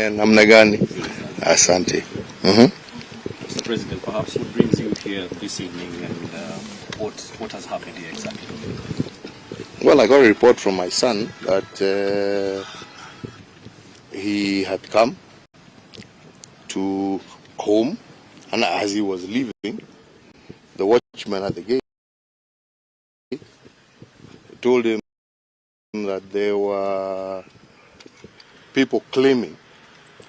namna gani? Asante. Mr. President, perhaps what brings you here this evening and what has happened here exactly? Well, I got a report from my son that he had come to home, and as he was leaving, the watchman at the gate told him that there were people claiming,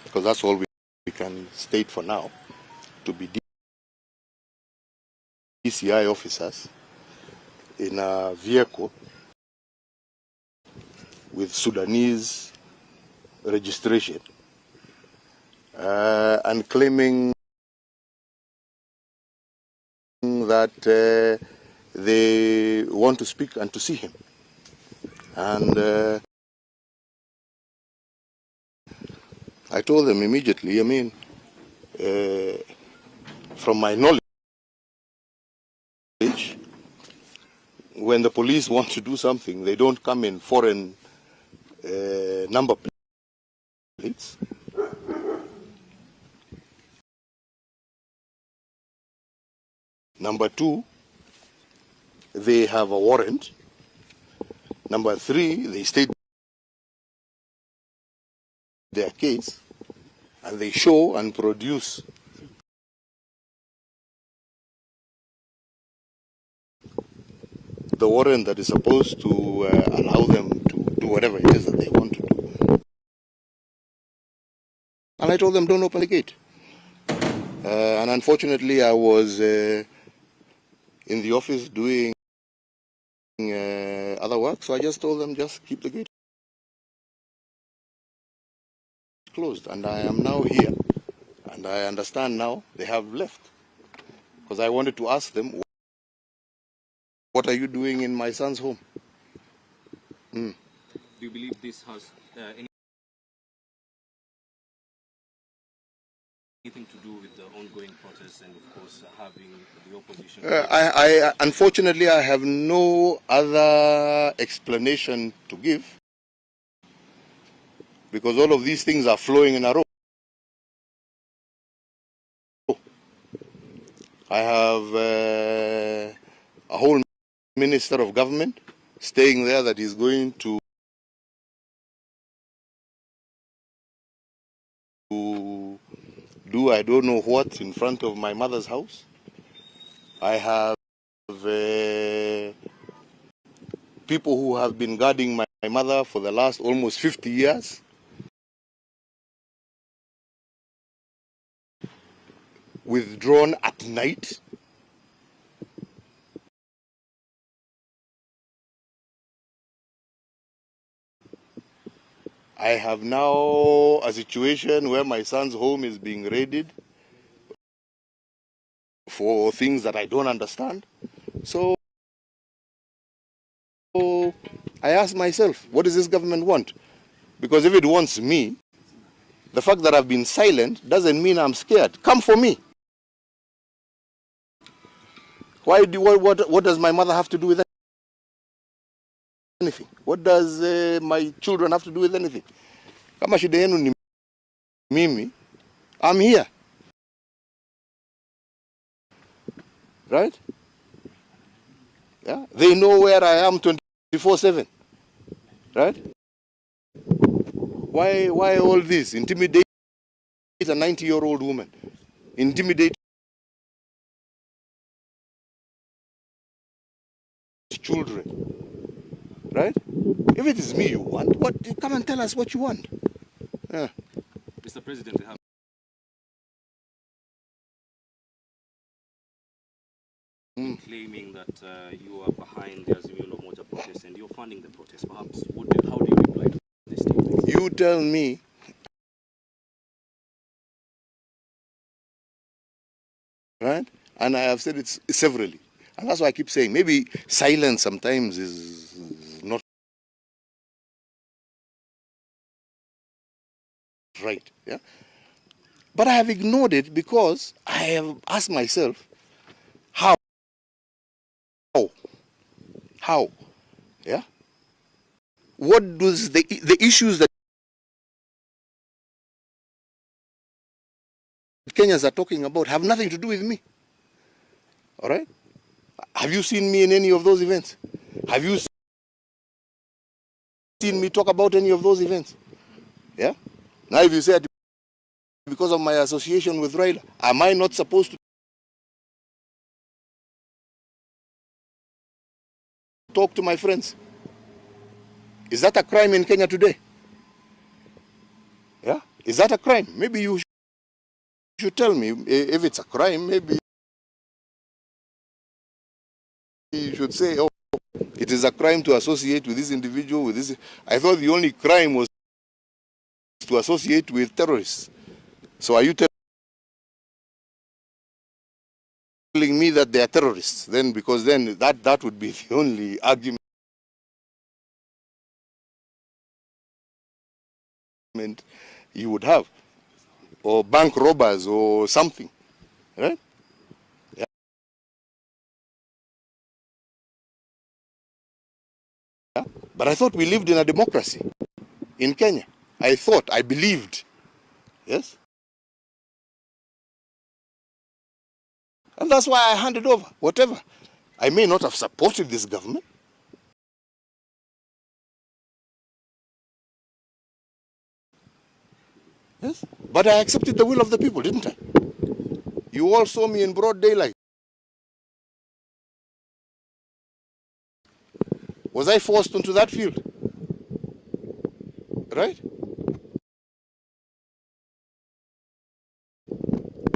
because that's all we can state for now, to be DCI officers in a vehicle with Sudanese registration and claiming that they want to speak and to see him. And I told them immediately, from my knowledge, when the police want to do something, they don't come in foreign number plates. Number two, they have a warrant. Number three, they state their case and they show and produce the warrant that is supposed to allow them to do whatever it is that they want to do. And I told them, don't open the gate. And unfortunately, I was in the office doing other work, so I just told them, just keep the gate closed. And I am now here, and I understand now they have left, because I wanted to ask them, what are you doing in my son's home? Do you believe this has anything to do with the ongoing protests and, of course, having the opposition? Unfortunately, I have no other explanation to give, because all of these things are flowing in a row. I have a whole minister of government staying there that is going to do I don't know what in front of my mother's house. I have people who have been guarding my mother for the last almost 50 years. Withdrawn at night. I have now a situation where my son's home is being raided for things that I don't understand. So I ask myself, what does this government want? Because if it wants me, the fact that I've been silent doesn't mean I'm scared. Come for me. What does my mother have to do with anything? What does my children have to do with anything? Kama shida yenu ni mimi, I'm here. Right? Yeah? They know where I am 24/7. Right? Why all this? Intimidate a 90-year-old woman. Intimidate children. Right? If it is me you want, come and tell us what you want. Yeah. Mr. President, claiming that you are behind the Azimio Moja protest and you're funding the protest. Perhaps, how do you reply to this statement? You tell me. Right? And I have said it severally. And that's why I keep saying, maybe silence sometimes is not right. Yeah? But I have ignored it because I have asked myself, how? How? Yeah? What does the issues that Kenyans are talking about have nothing to do with me. All right? Have you seen me in any of those events? Have you seen me talk about any of those events? Yeah? Now if you say because of my association with Raila, am I not supposed to talk to my friends? Is that a crime in Kenya today? Yeah? Is that a crime? Maybe you should tell me if it's a crime. Maybe you should say, oh, it is a crime to associate with this individual, with this. I thought the only crime was to associate with terrorists. So are you telling me that they are terrorists? Then, because then that would be the only argument you would have, or bank robbers or something, right? Yeah. But I thought we lived in a democracy in Kenya. I believed, yes? And that's why I handed over, whatever. I may not have supported this government. Yes? But I accepted the will of the people, didn't I? You all saw me in broad daylight. Was I forced onto that field? Right?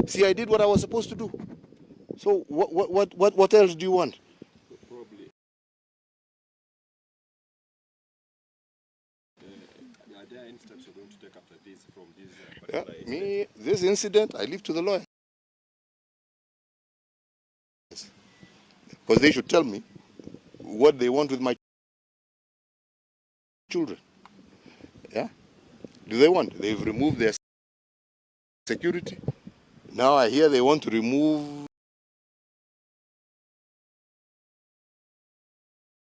See, I did what I was supposed to do. So what else do you want? Probably. Are there any steps you're going to take after this from this particular incident? This incident, I leave to the lawyers. Because they should tell me what they want with my children. Yeah? Do they want? They've removed their security. Now I hear they want to remove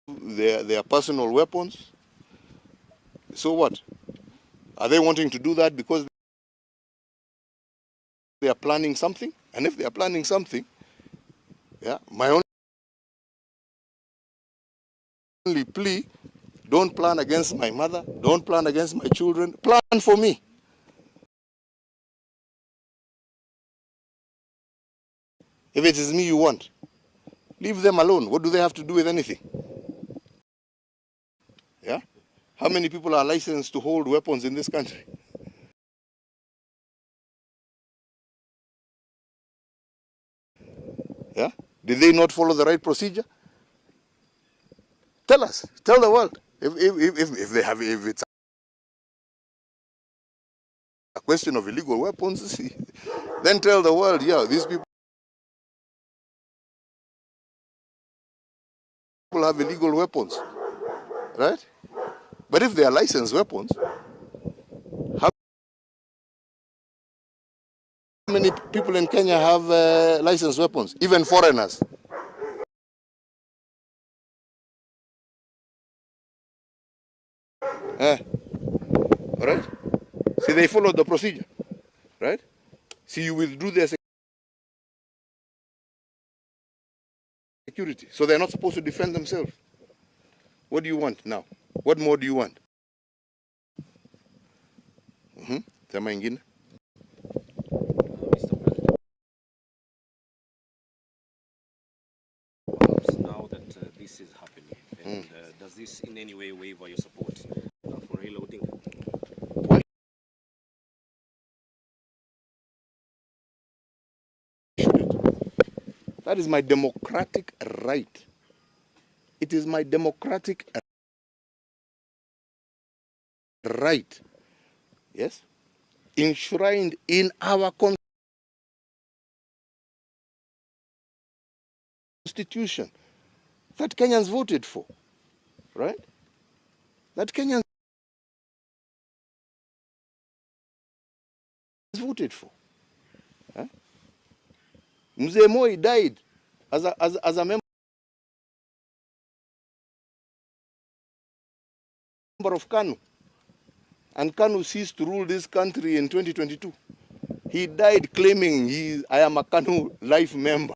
their personal weapons. So what? Are they wanting to do that because they are planning something? And if they are planning something, yeah, my only plea, don't plan against my mother, don't plan against my children, plan for me. If it is me you want, leave them alone. What do they have to do with anything? Yeah? How many people are licensed to hold weapons in this country? Yeah? Did they not follow the right procedure? Tell us. Tell the world. If it's a question of illegal weapons, then tell the world, yeah, these people have illegal weapons, right? But if they are licensed weapons, how many people in Kenya have licensed weapons, even foreigners? All right? See, they followed the procedure, right? See, you withdrew their security, so they're not supposed to defend themselves. What do you want now? What more do you want? Sema ingine. Mr. President, perhaps now that this is happening, and does this in any way waver your support for Raila Odinga? Why should it? That is my democratic right. It is my democratic right, yes, enshrined in our constitution that Kenyans voted for, right? That Kenyans voted for. Huh? Mzee Moi died as a member of KANU, and KANU ceased to rule this country in 2022. He died claiming I am a KANU life member.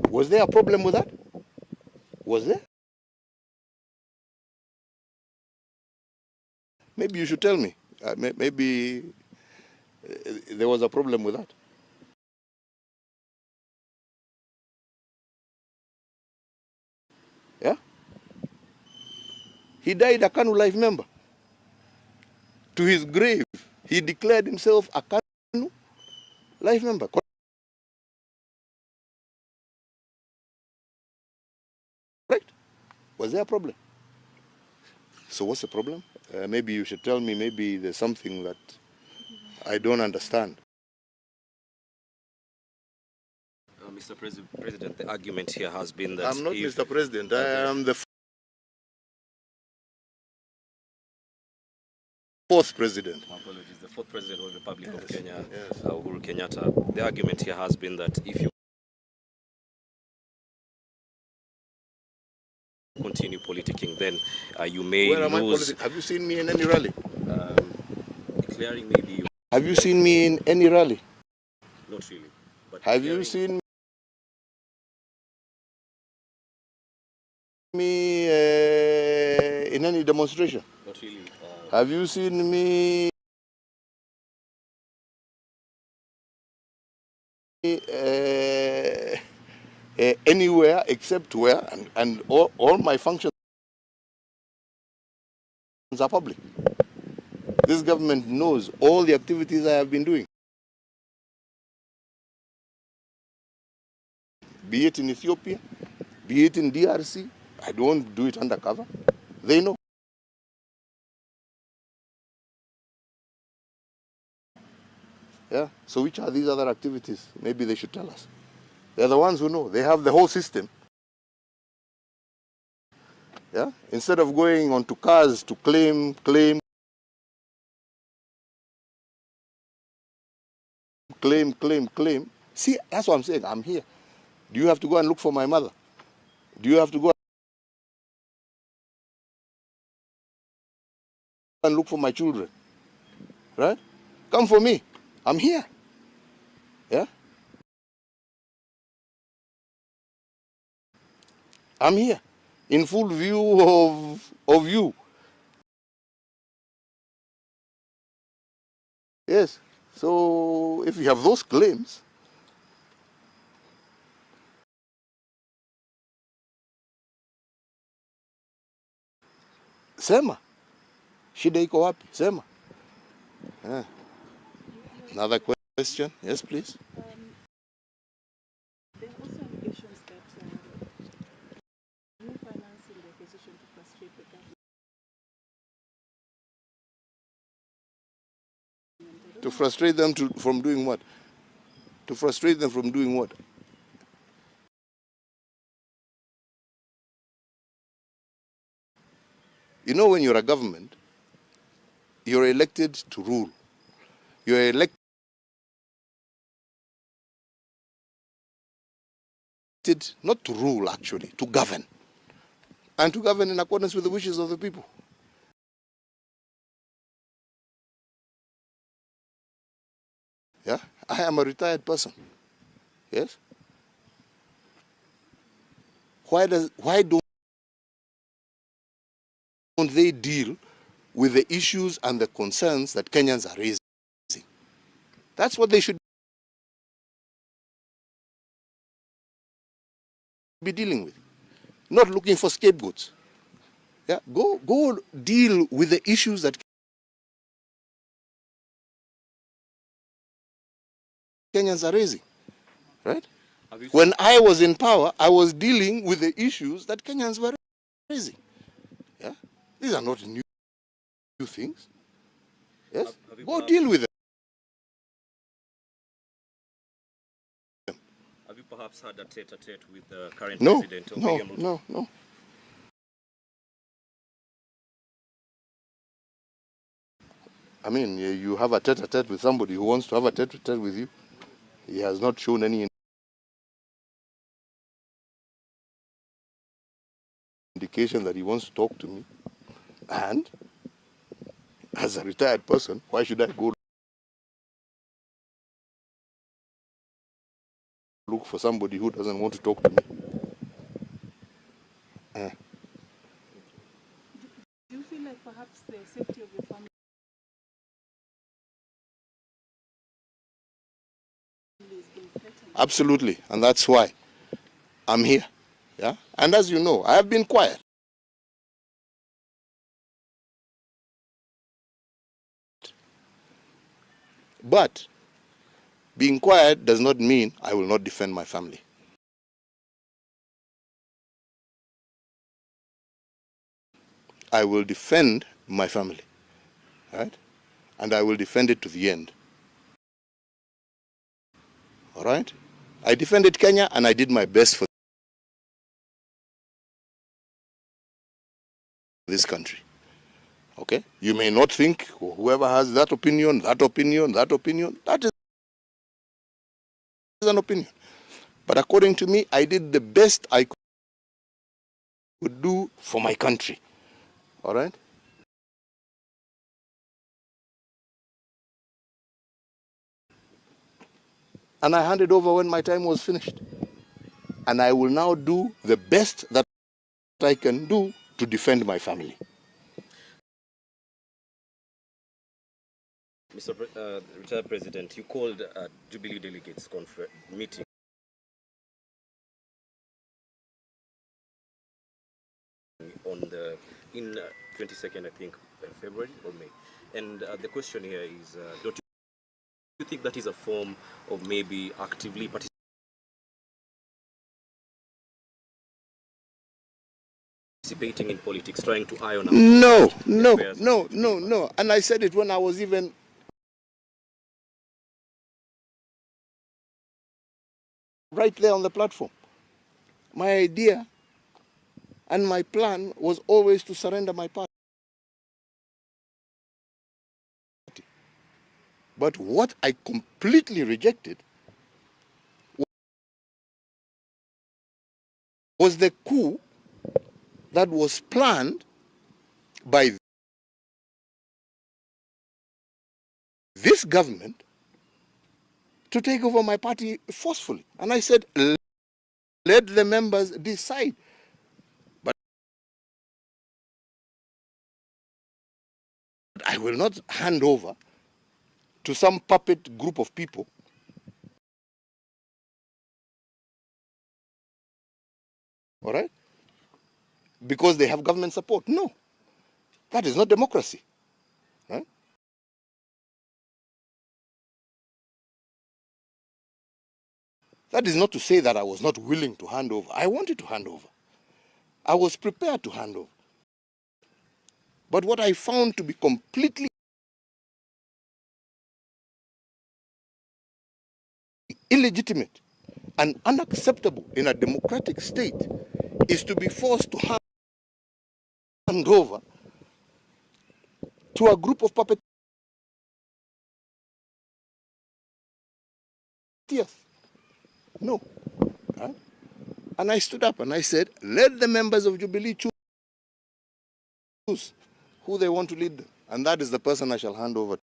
Was there a problem with that? Was there? Maybe you should tell me. Maybe there was a problem with that. Yeah? He died a KANU life member. To his grave, he declared himself a KANU life member. Correct? Was there a problem? So what's the problem? Maybe you should tell me. Maybe there's something that I don't understand. Mr. President, the argument here has been that I'm not Mr. President. I am the fourth president. Apologies, the fourth president of the Republic of Kenya, Yes. Uhuru Kenyatta. The argument here has been that if you continue politicking, then you may Where am I lose. Have you seen me in any rally? Declaring maybe. Have you seen me in any rally? Not really. But Have you seen me in any demonstration? Not really. Have you seen me anywhere except where? And all my functions are public. This government knows all the activities I have been doing. Be it in Ethiopia, be it in DRC, I don't do it undercover. They know. Yeah. So which are these other activities? Maybe they should tell us. They're the ones who know. They have the whole system. Yeah. Instead of going onto cars to claim. See, that's what I'm saying. I'm here. Do you have to go and look for my mother? Do you have to go and look for my children? Right? Come for me. I'm here. Yeah? I'm here. In full view of you. Yes. So if you have those claims, sema. Shida iko wapi? Sema. Yeah. Another question? Yes, please. There are also allegations that you financing the opposition to frustrate the government. To frustrate them from doing what? To frustrate them from doing what? You know, when you're a government, you're elected to rule. You're elected not to rule, actually, to govern. And to govern in accordance with the wishes of the people. Yeah? I am a retired person. Yes? Why don't they deal with the issues and the concerns that Kenyans are raising? That's what they should be dealing with. Not looking for scapegoats. Yeah? Go deal with the issues that Kenyans are raising. Right? When I was in power, I was dealing with the issues that Kenyans were raising. Yeah? These are not new things. Yes? Go deal with them. Have you perhaps had a tete-a-tete with the current president of William Ruto? No. I mean, you have a tete-a-tete with somebody who wants to have a tete-a-tete with you. He has not shown any indication that he wants to talk to me. And as a retired person, why should I go look for somebody who doesn't want to talk to me? Do you feel like perhaps the safety of your family is being threatened? Absolutely, and that's why I'm here. Yeah, and as you know, I have been quiet. But being quiet does not mean I will not defend my family. I will defend my family, right? And I will defend it to the end. All right? I defended Kenya and I did my best for this country. Okay? You may not think, whoever has that opinion, that is an opinion. But according to me, I did the best I could do for my country. All right? And I handed over when my time was finished. And I will now do the best that I can do to defend my family. Retired President, you called a Jubilee delegates meeting in 22nd, I think, February or May. And the question here is, don't you think that is a form of maybe actively participating in politics, trying to iron out? No. And I said it when I was even right there on the platform. My idea and my plan was always to surrender my party. But what I completely rejected was the coup that was planned by this government to take over my party forcefully. And I said, let the members decide. But I will not hand over to some puppet group of people all right, because they have government support. No, that is not democracy. Right? That is not to say that I was not willing to hand over. I wanted to hand over. I was prepared to hand over. But what I found to be completely illegitimate and unacceptable in a democratic state is to be forced to hand over to a group of puppeteers. No. Right? And I stood up and I said, let the members of Jubilee choose who they want to lead them. And that is the person I shall hand over to.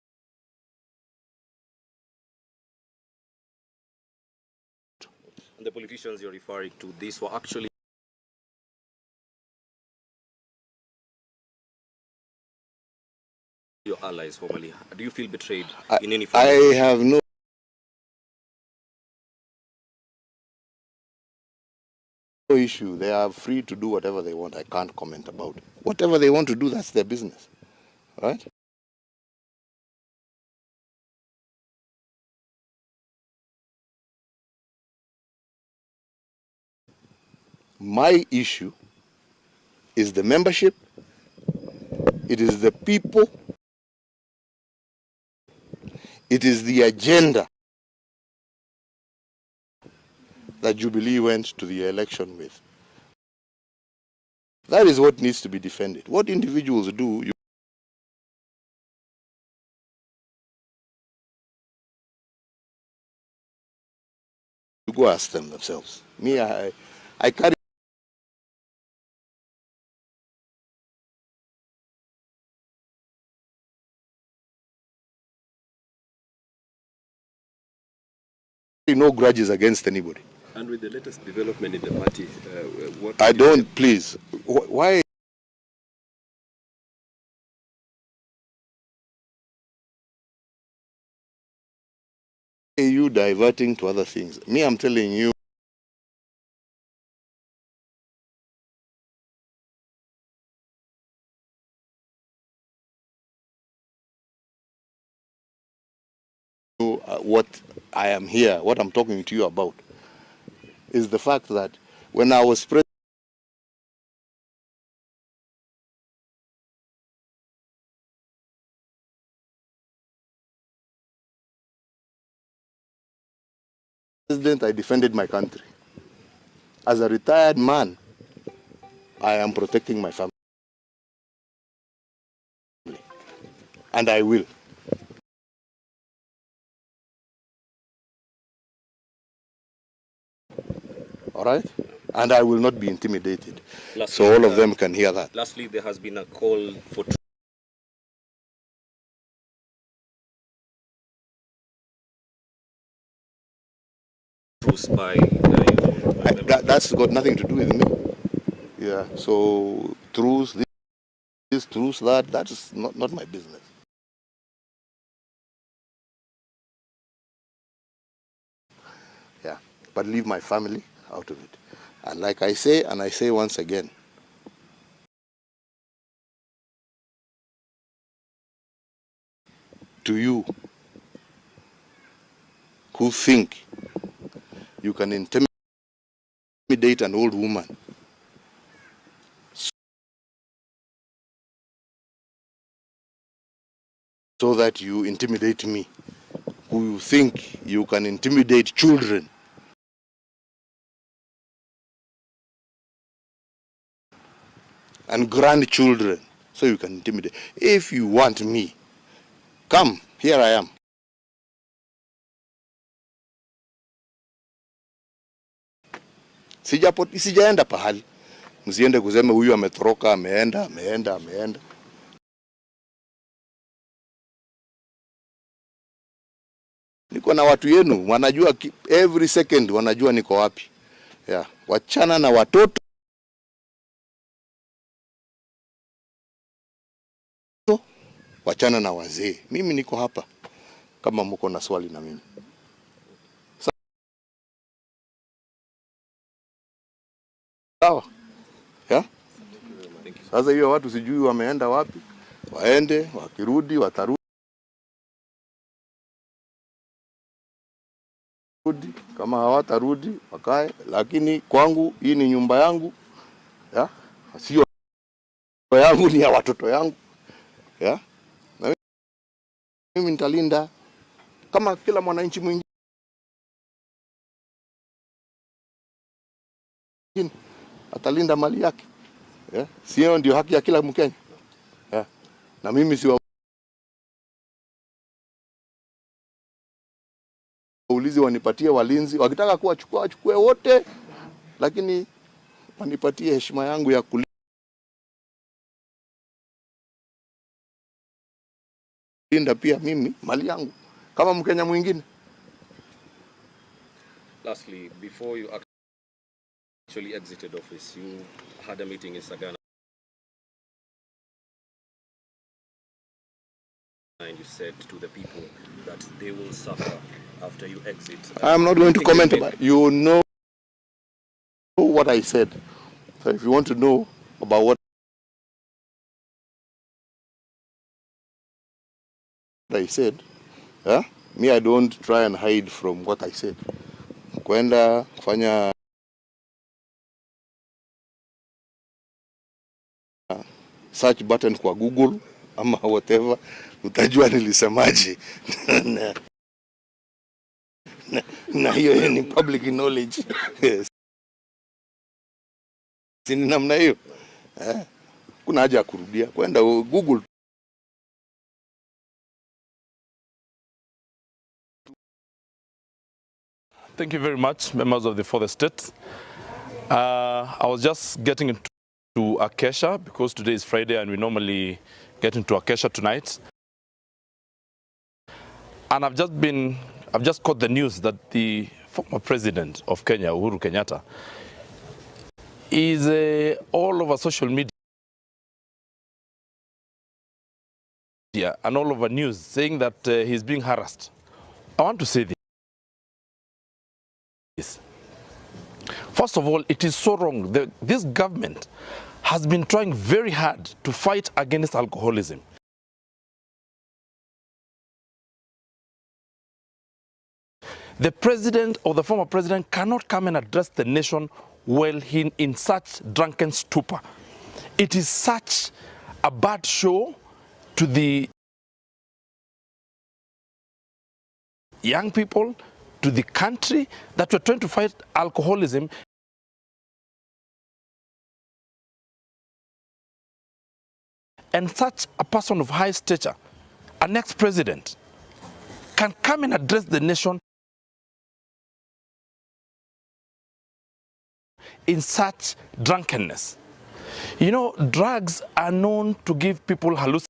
And the politicians you're referring to, these were actually your allies formally. Do you feel betrayed in any form? I have no issue. They are free to do whatever they want. I can't comment about it. Whatever they want to do, that's their business. Right? My issue is the membership, it is the people, it is the agenda that Jubilee went to the election with. That is what needs to be defended. What individuals do, you go ask them themselves. Me, I carry no grudges against anybody. And with the latest development in the party, what... I don't, please. Why? Are you diverting to other things? Me, I'm telling you. What I am here, what I'm talking to you about, is the fact that when I was president, I defended my country. As a retired man, I am protecting my family. And I will. All right? And I will not be intimidated. Lastly, so all of them can hear that. Lastly, there has been a call for truce by that's got nothing to do with me. Yeah, so truce, this truce, that's not my business. Yeah, but leave my family out of it. And like I say, and I say once again, to you who think you can intimidate an old woman so that you intimidate me, who think you can intimidate children and grandchildren so you can intimidate. If you want me, come, here I am. Sijaenda pahali. Msiende kusema huyu ametoroka, ameenda. Niko na watu yenu, wanajua every second, wanajua niko wapi. Yeah. Wachana na watoto. Wachana na wazee. Mimi niko hapa kama mko na swali na mimi. Sawa? Yeah? Sasa hiyo watu sijui wameenda wapi. Waende, wakirudi, watarudi. Kama hawatarudi, wakae. Lakini kwangu, hii ni nyumba yangu. Yeah? Sio yangu, ni ya watoto yangu. Yeah? Na mimi nitalinda kama kila mwananchi mwingine. Atalinda mali yake. Yeah? Sio ndio haki ya kila Mkenya. Yeah. Na mimi si waulizi wanipatie walinzi, wakitaka kuwachukua wachukue wote, lakini wanipatie heshima yangu ya kulinda pia mimi mali yangu kama Mkenya mwingine. Lastly, before you actually exited office, you had a meeting in Sagana and you said to the people that they will suffer after you exit. I'm not going to comment about it. You know what I said. So if you want to know about what I said, me, I don't try and hide from what I said. Kwenda kufanya search button kwa Google ama whatever, utajua nilisemaje. Na hiyo ni public knowledge. Sini namna hiyo. Kuna haja ya kurudia. Kwenda Google. Thank you very much, members of the Fourth Estate. I was just getting into Acacia because today is Friday and we normally get into Acacia tonight. And I've just caught the news that the former president of Kenya, Uhuru Kenyatta, is all over social media and all over news saying that he's being harassed. I want to say this. First of all, it is so wrong. This government has been trying very hard to fight against alcoholism. The president or the former president cannot come and address the nation while in such drunken stupor. It is such a bad show to the young people, to the country, that we're trying to fight alcoholism. And such a person of high stature, an ex-president, can come and address the nation in such drunkenness. You know, drugs are known to give people hallucinations.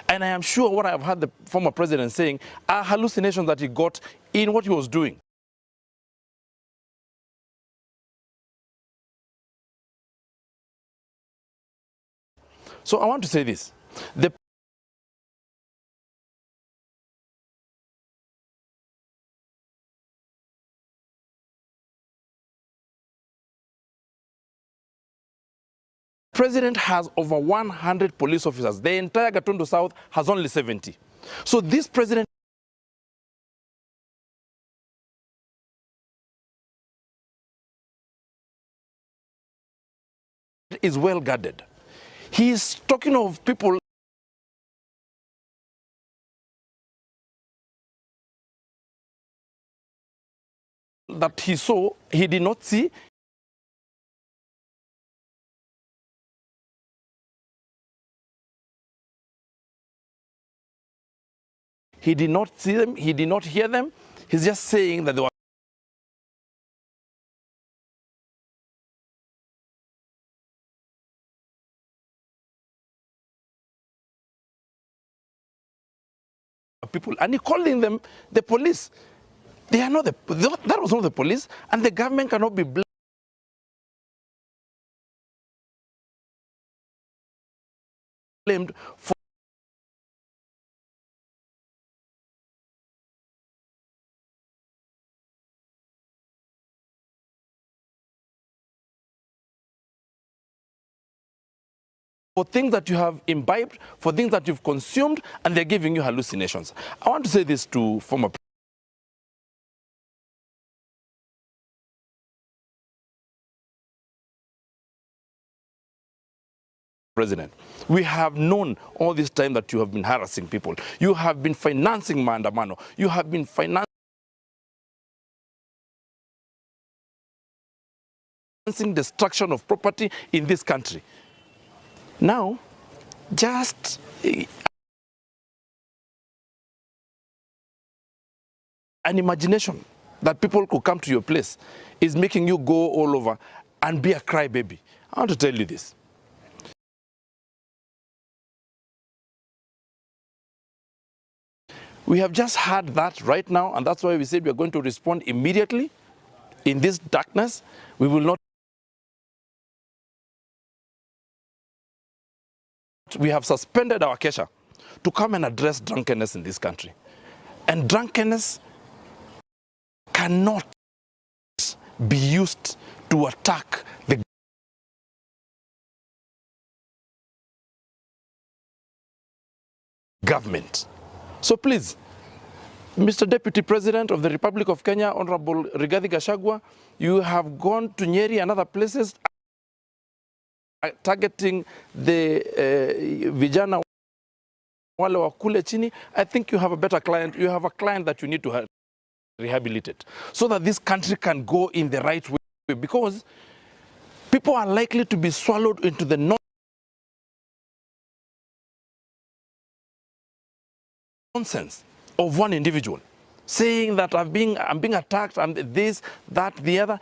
And I am sure what I have heard the former president saying are hallucinations that he got in what he was doing. So I want to say this. The president has over 100 police officers. The entire Gatundu South has only 70. So this president is well guarded. He is talking of people that he saw, he did not see. He did not see them, he did not hear them. He's just saying that they were people, and he calling them the police. They are not that was not the police, and the government cannot be blamed for things that you have imbibed, for things that you've consumed, and they're giving you hallucinations. I want to say this to former president. We have known all this time that you have been harassing people. You have been financing maandamano. You have been financing destruction of property in this country. Now, just an imagination that people could come to your place is making you go all over and be a crybaby. I want to tell you this. We have just had that right now, and that's why we said we are going to respond immediately in this darkness. We will not. We have suspended our kesha to come and address drunkenness in this country. And drunkenness cannot be used to attack the government. So please, Mr. Deputy President of the Republic of Kenya, Honorable Rigathi Gachagua, you have gone to Nyeri and other places targeting the vijana wale wa kule chini. I think you have a better client. You have a client that you need to rehabilitate so that this country can go in the right way, because people are likely to be swallowed into the nonsense of one individual saying that I'm being attacked and this, that, the other.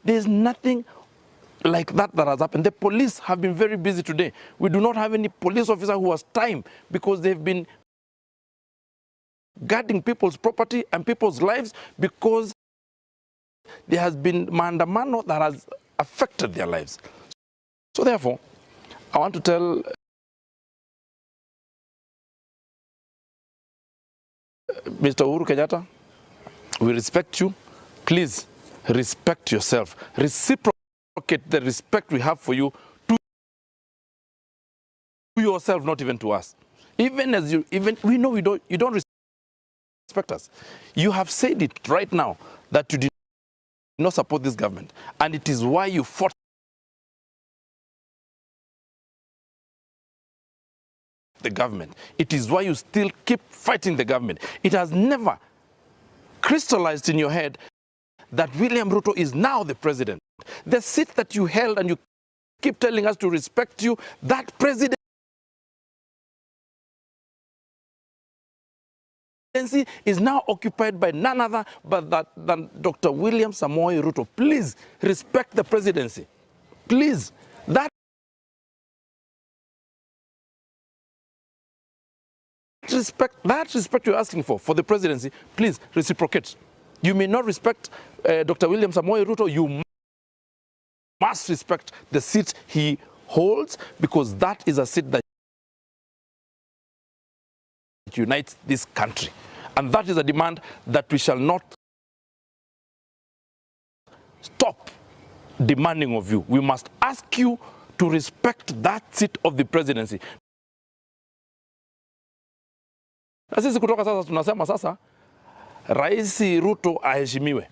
There's nothing like that has happened. The police have been very busy today. We do not have any police officer who has time because they've been guarding people's property and people's lives because there has been maandamano that has affected their lives. So therefore, I want to tell Mr. Uhuru Kenyatta, we respect you. Please respect yourself. Reciprocate the respect we have for you to yourself, not even to us. Even as we know you don't respect us. You have said it right now that you did not support this government, and it is why you fought the government. It is why you still keep fighting the government. It has never crystallized in your head that William Ruto is now the president. The seat that you held and you keep telling us to respect you, that presidency is now occupied by none other than Dr. William Samoei Ruto. Please respect the presidency. Please. That respect you're asking for the presidency, please reciprocate. You may not respect Dr. William Samoei Ruto. You must respect the seat he holds, because that is a seat that unites this country. And that is a demand that we shall not stop demanding of you. We must ask you to respect that seat of the presidency. Na sisi kutoka sasa tunasema sasa Rais Ruto aheshimiwe.